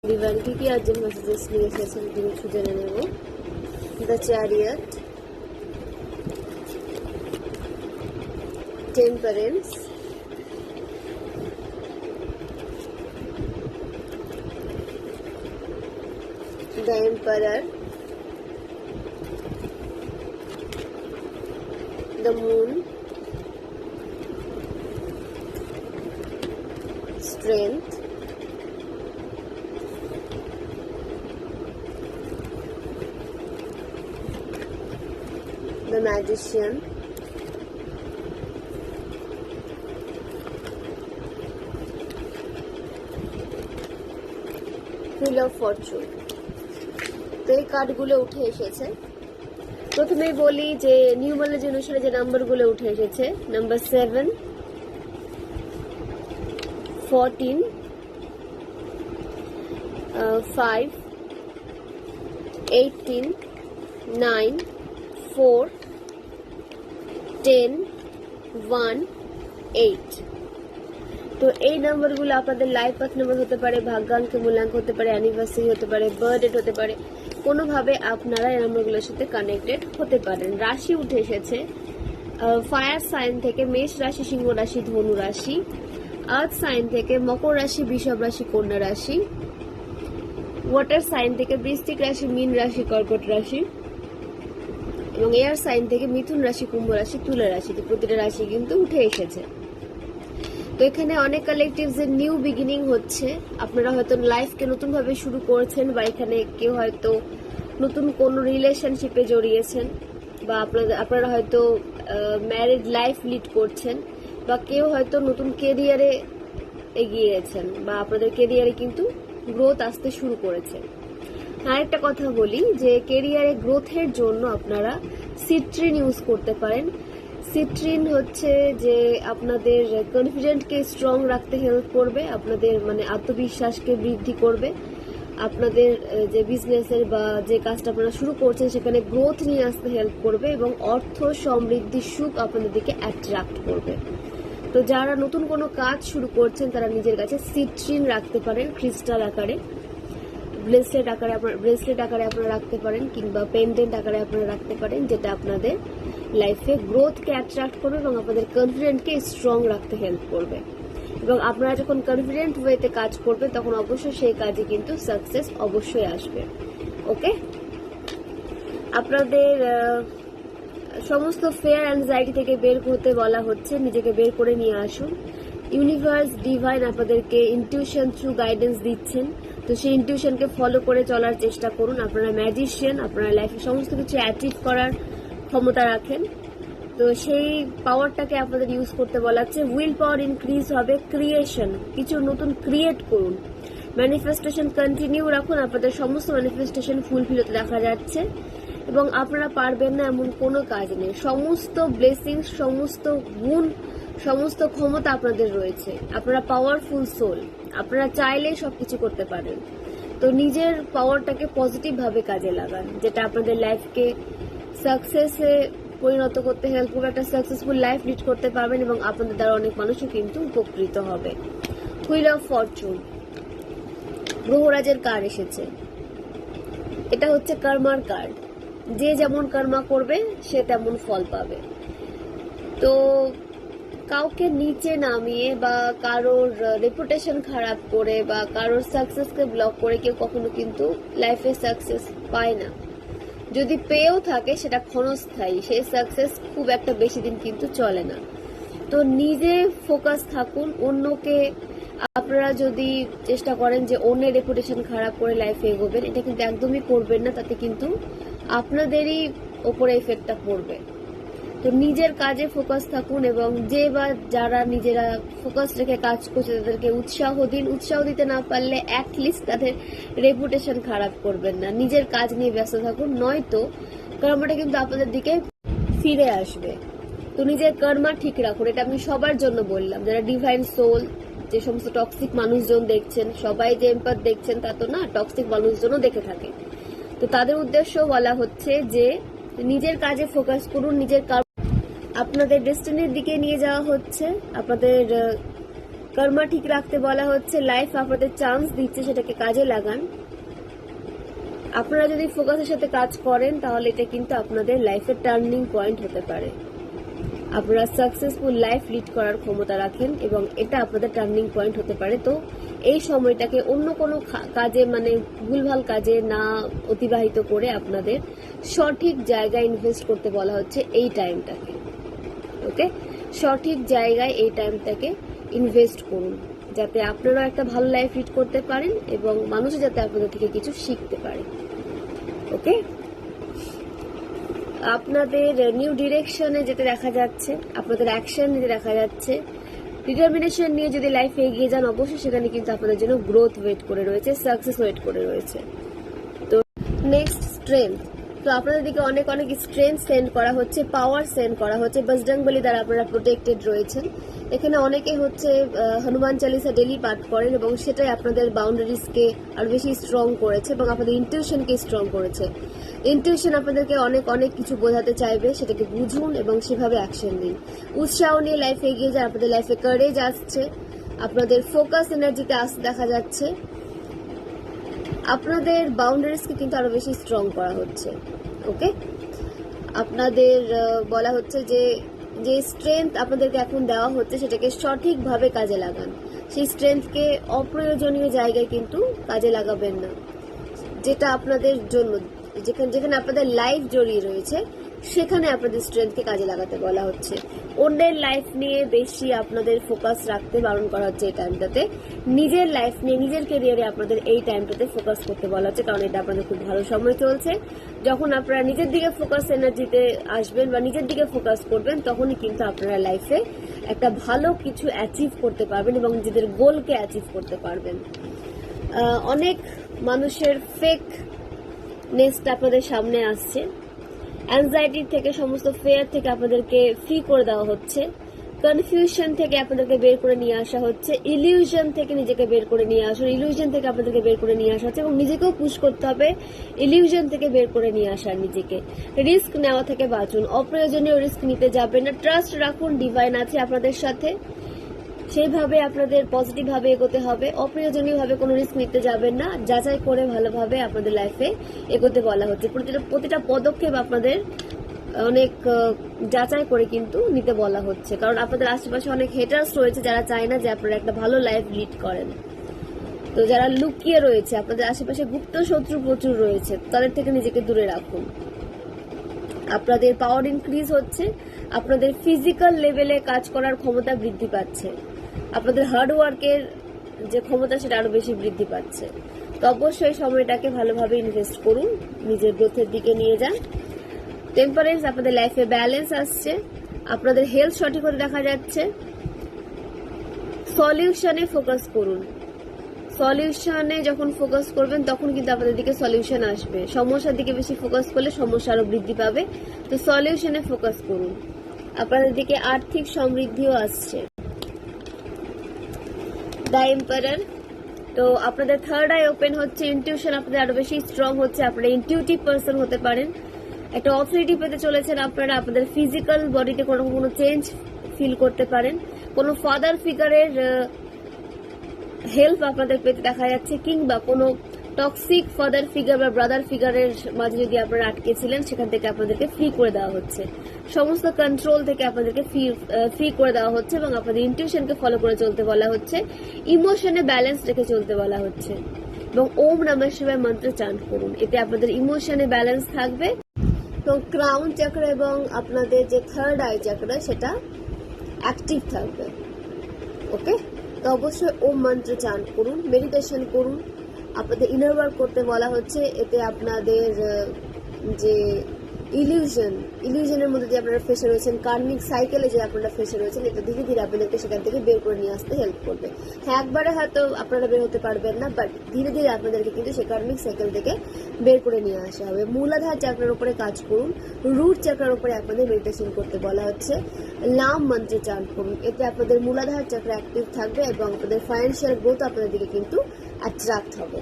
Divine কি urgent messages নিয়ে এসেছেন তিনি একটু জেনে নেব। The chariot, temperance, the emperor, the moon, strength, the magician, wheel of fortune। তো এই কার্ডগুলো উঠে এসেছে। প্রথমেই বলি যে নিউমারোলজি অনুসারে যে নাম্বারগুলো উঠে এসেছে, নাম্বার 7, 14, 5, 18, 9, 4, 10, 1, 8। তো এই নাম্বারগুলো আপনাদের লাইফ পাথ নাম্বার হতে পারে, ভাগ্যাঙ্ক মূল্যাঙ্ক হতে পারে, অ্যানিভার্সারি হতে পারে, বার্থ ডেট হতে পারে। কোনোভাবে আপনারা এই নাম্বারগুলোর সাথে কানেক্টেড হতে পারেন। রাশি উঠে এসেছে ফায়ার সাইন থেকে মেষ রাশি, সিংহ রাশি, ধনু রাশি। আর্থ সাইন থেকে মকর রাশি, বৃষভ রাশি, কন্যা রাশি। ওয়াটার সাইন থেকে বৃশ্চিক রাশি, মীন রাশি, কর্কট রাশি। এবং এয়ার সাইন থেকে মিথুন রাশি, কুম্ভ রাশি, তুলা রাশি। প্রতিটা রাশি কিন্তু উঠে এসেছে। তো এখানে অনেক কালেকটিভস এর নিউ বিগিনিং হচ্ছে। আপনারা হয়তো লাইফকে নতুন ভাবে শুরু করেছেন, বা এখানে কেউ হয়তো নতুন কোনো রিলেশনশিপে জড়িয়েছেন, বা আপনারা হয়তো ম্যারিড লাইফ লিড করছেন, বা কেউ হয়তো নতুন কেরিয়ারে এগিয়েছেন, বা আপনাদের কেরিয়ারে কিন্তু গ্রোথ আসতে শুরু করেছে। আরেকটা কথা বলি যে কেরিয়ারে গ্রোথের জন্য আপনারা সিট্রিন ইউজ করতে পারেন। সিট্রিন হচ্ছে যে আপনাদের কনফিডেন্টকে স্ট্রং রাখতে হেল্প করবে, আপনাদের মানে আত্মবিশ্বাসকে বৃদ্ধি করবে, আপনাদের যে বিজনেসের বা যে কাজটা আপনারা শুরু করছেন সেখানে গ্রোথ নিয়ে আসতে হেল্প করবে, এবং অর্থ, সমৃদ্ধি, সুখ আপনাদের দিকে অ্যাট্রাক্ট করবে। তো যারা নতুন কোনো কাজ শুরু করছেন তারা নিজের কাছে সিট্রিন রাখতে পারেন, ক্রিস্টাল আকারে, ব্রেসলেট আকারে আপনারা রাখতে পারেন, কিংবা পেন্ডেন্ট আকারে আপনারা রাখতে পারেন, যেটা আপনাদের লাইফে গ্রোথকে অ্যাট্রাক্ট করবে এবং আপনাদের কনফিডেন্টকে স্ট্রং রাখতে হেল্প করবে। এবং আপনারা যখন কনফিডেন্ট ওয়েতে কাজ করবে তখন অবশ্যই সেই কাজে কিন্তু সাকসেস অবশ্যই আসবে। ওকে, আপনাদের সমস্ত ফেয়ার অ্যাংজাইটি থেকে বের করতে বলা হচ্ছে, নিজেকে বের করে নিয়ে আসুন। ইউনিভার্স, ডিভাইন আপনাদেরকে ইনটিউশন থ্রু গাইডেন্স দিচ্ছেন। তো সেই ইনটিউশনকে ফলো করে চলার চেষ্টা করুন। আপনারা ম্যাজিশিয়ান, আপনারা লাইফে সমস্ত কিছু অ্যাচিভ করার ক্ষমতা রাখেন। তো সেই পাওয়ারটাকে আপনাদের ইউজ করতে বলা হচ্ছে। উইল পাওয়ার ইনক্রিজ হবে, ক্রিয়েশন, কিছু নতুন ক্রিয়েট করুন। ম্যানিফেস্টেশন কন্টিনিউ রাখুন, আপনাদের সমস্ত ম্যানিফেস্টেশন ফুলফিল হতে দেখা যাচ্ছে। এবং আপনারা পারবেন না এমন কোনো কাজ নেই। সমস্ত ব্লেসিংস, সমস্ত গুণ, সমস্ত ক্ষমতা আপনাদের রয়েছে। আপনারা পাওয়ারফুল সোল, আপনারা চাইলেই সবকিছু করতে পারেন। তো নিজের পাওয়ারটাকে পজিটিভ ভাবে কাজে লাগান, যেটা আপনাদের লাইফকে সাকসেসে পরিণত করতে হেল্প করবে। একটা সাকসেসফুল লাইফ লিড করতে পারবেন এবং আপনাদের দ্বারা অনেক মানুষও কিন্তু উপকৃত হবে। হুইল অফ ফরচুন, গ্রহরাজের কার্ড এসেছে। এটা হচ্ছে কর্মার কার্ড। যে যেমন কর্মা করবে সে তেমন ফল পাবে। তো কাউকে নিচে নামিয়ে বা কারোর রেপুটেশন খারাপ করে বা কারোর সাকসেসকে ব্লক করে কেউ কখনো কিন্তু লাইফে সাকসেস পায় না। যদি পেয়েও থাকে সেটা ক্ষণস্থায়ী, সেই সাকসেস খুব একটা বেশি দিন কিন্তু চলে না। তো নিজে ফোকাস থাকুন। অন্যকে আপনারা যদি চেষ্টা করেন যে অন্যের রেপুটেশন খারাপ করে লাইফে এগোবেন, এটা কিন্তু একদমই করবেন না, তাতে কিন্তু আপনাদেরই ওপরে এফেক্টটা পড়বে। তো নিজের কাজে ফোকাস থাকুন এবং যে বা যারা নিজেরা ফোকাস রেখে কাজ করছে তাদেরকে উৎসাহ দিন। উৎসাহ দিতে না পারলে অ্যাটলিস্ট তাদের রেপুটেশন খারাপ করবেন না, নিজের কাজ নিয়ে ব্যস্ত থাকুন, নয়তো কর্মটা কিন্তু আপনাদের দিকে ফিরে আসবে। তো নিজের কর্মা ঠিক রাখুন, এটা আমি সবার জন্য বললাম। যারা ডিভাইন সোল, যে সমস্ত টক্সিক মানুষজন দেখছেন, সবাই যে এমপ্যাথ দেখছেন তা তো না, টক্সিক মানুষজনও দেখে থাকে। তো তাদের উদ্দেশ্য বলা হচ্ছে যে নিজের কাজে ফোকাস করুন, নিজের আপনাদের ডেস্টিনির দিকে নিয়ে যাওয়া হচ্ছে। আপনাদের কর্মা ঠিক রাখতে বলা হচ্ছে, লাইফ আপনাদের চান্স দিচ্ছে, সেটাকে কাজে লাগান। আপনারা যদি ফোকাসের সাথে কাজ করেন তাহলে এটা কিন্তু আপনাদের লাইফের টার্নিং পয়েন্ট হতে পারে। আপনারা সাকসেসফুল লাইফ লিড করার ক্ষমতা রাখেন এবং এটা আপনাদের টার্নিং পয়েন্ট হতে পারে। তো এই সময়টাকে অন্য কোনো কাজে মানে ভুলভাল কাজে না অতিবাহিত করে আপনাদের সঠিক জায়গায় ইনভেস্ট করতে বলা হচ্ছে এই টাইমটাকে। ওকে, সঠিক জায়গায় এই টাইমটাকে ইনভেস্ট করুন যাতে আপনারা একটা ভালো লাইফ লিড করতে পারেন এবং মানুষ যাতে আপনাদের থেকে কিছু শিখতে পারে। ওকে, আপনাদের নিউ ডিরেকশনে যেতে দেখা যাচ্ছে, আপনাদের অ্যাকশন নিতে দেখা যাচ্ছে, ডিটারমিনেশন নিয়ে যদি লাইফে এগিয়ে যান অবশ্যই সেখানে কিন্তু আপনাদের জন্য গ্রোথ ওয়েট করে রয়েছে, সাকসেস ওয়েট করে রয়েছে। তো নেক্সট স্ট্রেংথ, তো আপনাদের দিকে অনেক অনেক স্ট্রেংথ সেন্ড করা হচ্ছে, পাওয়ার সেন্ড করা হচ্ছে, বজরংবলী দ্বারা আপনারা প্রোটেক্টেড রয়েছেন। এখানে অনেকে হচ্ছে হনুমান চালিসা ডেলি পাঠ করেন এবং সেটাই আপনাদের বাউন্ডারিজকে আরো বেশি স্ট্রং করেছে এবং আপনাদের ইনটিউশনকে স্ট্রং করেছে। ইনটিউশন আপনাদেরকে অনেক অনেক কিছু বোঝাতে চাইবে, সেটাকে বুঝুন এবং সেভাবে অ্যাকশন দিন। উৎসাহ নিয়ে লাইফে এগিয়ে যান, আপনাদের লাইফে কারেজ আসছে, আপনাদের ফোকাস এনার্জিতে আসতে দেখা যাচ্ছে, আপনাদের বাউন্ডারিজকে কিন্তু আরো বেশি স্ট্রং করা হচ্ছে। ওকে, আপনাদের বলা হচ্ছে যে যে স্ট্রেংথ আপনাদেরকে এখন দেওয়া হচ্ছে সেটাকে সঠিকভাবে কাজে লাগান। সেই স্ট্রেংথকে অপ্রয়োজনীয় জায়গায় কিন্তু কাজে লাগাবেন না, যেটা আপনাদের জন্য যেখানে আপনাদের লাইফ জড়িয়ে রয়েছে সেখানে আপনাদের স্ট্রেংথকে কাজে লাগাতে বলা হচ্ছে। অন্যের লাইফ নিয়ে বেশি আপনাদের ফোকাস রাখতে বারণ করা হচ্ছে এই টাইমটাতে। নিজের লাইফ নিয়ে, নিজের ক্যারিয়ারে আপনাদের এই টাইমটাতে ফোকাস করতে বলা হচ্ছে, কারণ এটা আপনাদের খুব ভালো সময় চলছে। যখন আপনারা নিজের দিকে ফোকাস এনার্জিতে আসবেন বা নিজের দিকে ফোকাস করবেন তখনই কিন্তু আপনারা লাইফে একটা ভালো কিছু অ্যাচিভ করতে পারবেন এবং নিজেদের গোলকে অ্যাচিভ করতে পারবেন। অনেক মানুষের ফেক নেক্সট আপনাদের সামনে আসছে, অ্যাংজাইটি থেকে, সমস্ত ফেয়ার থেকে আপনাদেরকে ফ্রি করে দেওয়া হচ্ছে, কনফিউশন থেকে আপনাদেরকে বের করে নিয়ে আসা হচ্ছে, ইলিউশন থেকে নিজেকে বের করে নিয়ে আসুন, ইলিউশন থেকে আপনাদেরকে বের করে নিয়ে আসা হচ্ছে এবং নিজেকেও পুশ করতে হবে ইলিউশন থেকে বের করে নিয়ে আসার নিজেকে। রিস্ক নেওয়া থেকে বাঁচুন, অপ্রয়োজনীয় রিস্ক নিতে যাবেন না, ট্রাস্ট রাখুন, ডিভাইন আছে আপনাদের সাথে, সেইভাবে আপনাদের পজিটিভ ভাবে এগোতে হবে। অপ্রয়োজনীয় ভাবে কোনো রিস্ক নিতে যাবেন না, যাচাই করে ভালোভাবে আপনাদের লাইফে এগোতে বলা হচ্ছে। প্রতিটা পদক্ষেপ আপনাদের অনেক যাচাই করে কিন্তু নিতে বলা হচ্ছে, কারণ আপনাদের আশেপাশে অনেক হেটার্স রয়েছে যারা চায় না যে আপনারা একটা ভালো লাইফ লিড করেন। তো যারা লুকিয়ে রয়েছে, আপনাদের আশেপাশে গুপ্ত শত্রু প্রচুর রয়েছে, তাদের থেকে নিজেকে দূরে রাখুন। আপনাদের পাওয়ার ইনক্রিজ হচ্ছে, আপনাদের ফিজিক্যাল লেভেলে কাজ করার ক্ষমতা বৃদ্ধি পাচ্ছে, আপনাদের হার্ড ওয়ার্কের যে ক্ষমতা সেটা আরো বেশি বৃদ্ধি পাচ্ছে। তো অবশ্যই সময়টাকে ভালোভাবে ইনভেস্ট করুন, নিজের গ্রোথের দিকে নিয়ে যান। টেম্পারেন্স, আপনাদের লাইফে ব্যালেন্স আসছে, আপনাদের হেলথ সঠিক হতে দেখা যাচ্ছে। সলিউশনে ফোকাস করুন, সলিউশনে যখন ফোকাস করবেন তখন কিন্তু আপনাদের দিকে সলিউশন আসবে। সমস্যার দিকে বেশি ফোকাস করলে সমস্যা আরো বৃদ্ধি পাবে। তো সলিউশনে ফোকাস করুন, আপনাদের দিকে আর্থিক সমৃদ্ধিও আসছে। দ্য এম্পারার, তো আপনাদের থার্ড আই ওপেন হচ্ছে, ইনটিউশন আপনাদের আরো বেশি স্ট্রং হচ্ছে, আপনারা ইনটিউটিভ পারসন হতে পারেন, একটা অথরিটি পেতে চলেছেন আপনারা, আপনাদের ফিজিক্যাল বডিতে কোনো চেঞ্জ ফিল করতে পারেন, কোনো ফাদার ফিগারের হেল্প আপনাদের পেতে দেখা যাচ্ছে, কিংবা কোনো টক্সিক ফাদার ফিগার বা ব্রাদার ফিগারের মাঝে যদি আপনারা আটকে ছিলেন সেখান থেকে আপনাদেরকে ফ্রি করে দেওয়া হচ্ছে, সমস্ত কন্ট্রোল থেকে আপনাদেরকে ফ্রি করে দেওয়া হচ্ছে এবং আপনাদের ইনটিউশনকে ফলো করে চলতে বলা হচ্ছে, ইমোশনে ব্যালেন্স রেখে চলতে বলা হচ্ছে এবং ওম নমঃ শিবায় মন্ত্র চান্ট করুন, এতে আপনাদের ইমোশনে ব্যালেন্স থাকবে। তো ক্রাউন চক্র এবং আপনাদের যে থার্ড আই চক্র সেটা অ্যাক্টিভ থাকবে। ওকে, তো অবশ্যই ওম মন্ত্র চান্ট করুন, মেডিটেশন করুন, আপনাদের ইনার ওয়ার্ক করতে বলা হচ্ছে, এতে আপনাদের যে ইলিউশনের মধ্যে যে আপনারা ফেসে রয়েছেন, কার্মিক সাইকেলে যে আপনারা ফেসে রয়েছেন, এটা ধীরে ধীরে আপনাদেরকে সেখান থেকে বের করে নিয়ে আসতে হেল্প করবে। হ্যাঁ, একবারে হয়তো আপনারা বের হতে পারবেন না, বাট ধীরে ধীরে আপনাদেরকে কিন্তু সেই কার্মিক সাইকেল থেকে বের করে নিয়ে আসা হবে। মূলাধার চক্রের উপরে কাজ করুন, রুট চক্রের উপরে আপনাদের মেডিটেশন করতে বলা হচ্ছে, নাম মন্ত্রে চান্ট করুন, এতে আপনাদের মূলাধার চক্র অ্যাক্টিভ থাকবে এবং আপনাদের ফাইন্যান্সিয়াল গ্রোথ আপনাদের দিকে কিন্তু অ্যাট্রাক্ট হবে।